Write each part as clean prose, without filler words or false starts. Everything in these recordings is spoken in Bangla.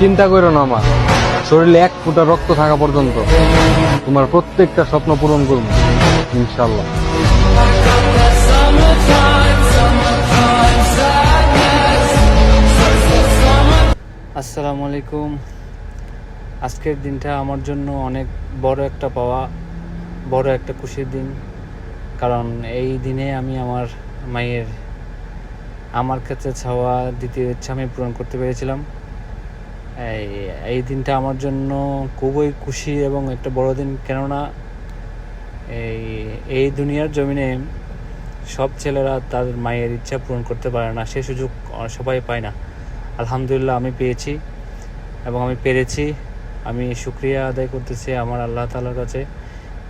চিন্তা করো না আমার, শরীরে এক ফোঁটা রক্ত থাকা পর্যন্ত তোমার প্রত্যেকটা স্বপ্ন পূরণ করবো ইনশাল্লাহ। আসসালামু আলাইকুম। আজকের দিনটা আমার জন্য অনেক বড় একটা পাওয়া, বড় একটা খুশির দিন। কারণ এই দিনে আমি আমার মায়ের আমার কাছে চাওয়া দ্বিতীয় ইচ্ছা আমি পূরণ করতে পেরেছিলাম। এই দিনটা আমার জন্য খুবই খুশি এবং একটা বড় দিন। কেননা এই দুনিয়ার জমিনে সব ছেলেরা তার মায়ের ইচ্ছা পূরণ করতে পারে না, সে সুযোগ সবাই পায় না। আলহামদুলিল্লাহ আমি পেয়েছি এবং আমি পেরেছি। আমি শুকরিয়া আদায় করতেছি আমার আল্লাহ তাআলার কাছে,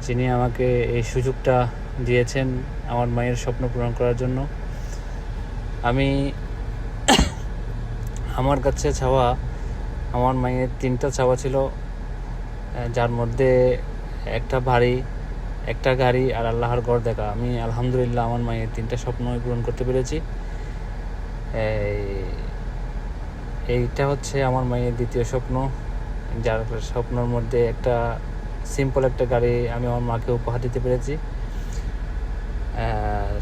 যিনি আমাকে এই সুযোগটা দিয়েছেন আমার মায়ের স্বপ্ন পূরণ করার জন্য। আমি আমার কাছে চাওয়া, আমার মায়ের 3টা চাওয়া ছিল, যার মধ্যে একটা বাড়ি, একটা গাড়ি আর আল্লাহর ঘর দেখা। আমি আলহামদুলিল্লাহ আমার মায়ের 3টা স্বপ্নই পূরণ করতে পেরেছি। এইটা হচ্ছে আমার মায়ের দ্বিতীয় স্বপ্ন, যার স্বপ্নের মধ্যে একটা সিম্পল একটা গাড়ি আমি আমার মাকে উপহার দিতে পেরেছি।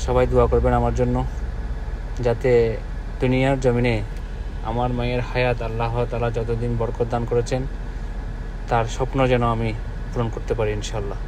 সবাই দোয়া করবেন আমার জন্য, যাতে দুনিয়ার জমিনে আমার মায়ের হায়াত আল্লাহ তাআলা যতদিন বরকত দান করেছেন, তার স্বপ্ন যেন আমি পূরণ করতে পারি ইনশাল্লাহ।